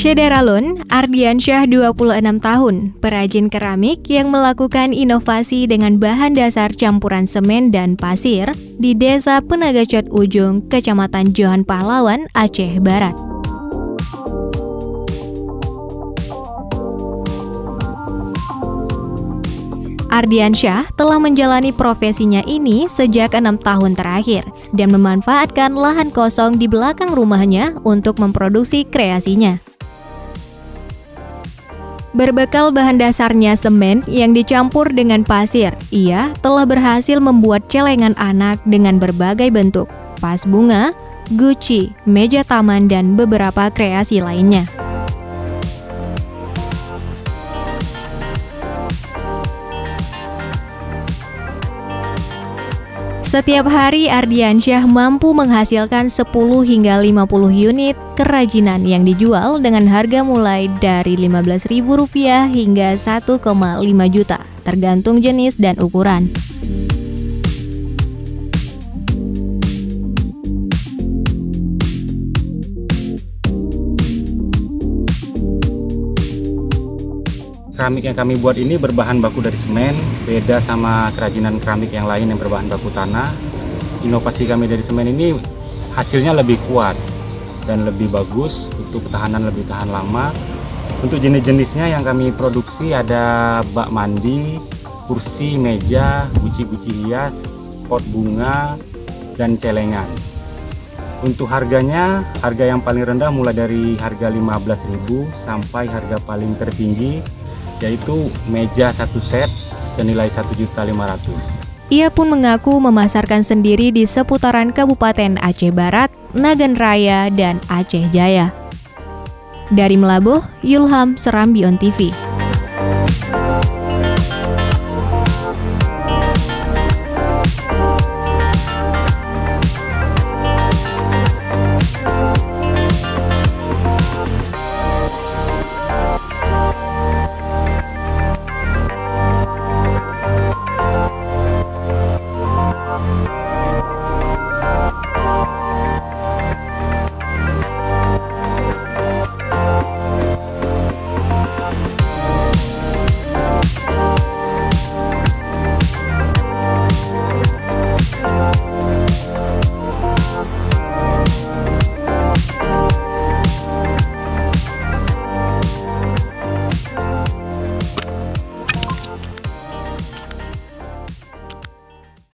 Syederalun Ardiansyah 26 tahun, perajin keramik yang melakukan inovasi dengan bahan dasar campuran semen dan pasir di Desa Penagacot Ujung, Kecamatan Johan Pahlawan, Aceh Barat. Ardiansyah telah menjalani profesinya ini sejak 6 tahun terakhir dan memanfaatkan lahan kosong di belakang rumahnya untuk memproduksi kreasinya. Berbekal bahan dasarnya semen yang dicampur dengan pasir, ia telah berhasil membuat celengan anak dengan berbagai bentuk, vas bunga, guci, meja taman, dan beberapa kreasi lainnya. Setiap hari Ardiansyah mampu menghasilkan 10 hingga 50 unit kerajinan yang dijual dengan harga mulai dari Rp15.000 hingga 1,5 juta, tergantung jenis dan ukuran. Keramik yang kami buat ini berbahan baku dari semen, beda sama kerajinan keramik yang lain yang berbahan baku tanah. Inovasi kami dari semen ini hasilnya lebih kuat dan lebih bagus, untuk ketahanan lebih tahan lama. Untuk jenis-jenisnya yang kami produksi ada bak mandi, kursi, meja, guci-guci hias, pot bunga, dan celengan. Untuk harganya, harga yang paling rendah mulai dari harga Rp15.000 sampai harga paling tertinggi yaitu meja satu set senilai Rp1.500.000. Ia pun mengaku memasarkan sendiri di seputaran Kabupaten Aceh Barat, Nagan Raya, dan Aceh Jaya. Dari Melabuh, Yulham Serambi On TV.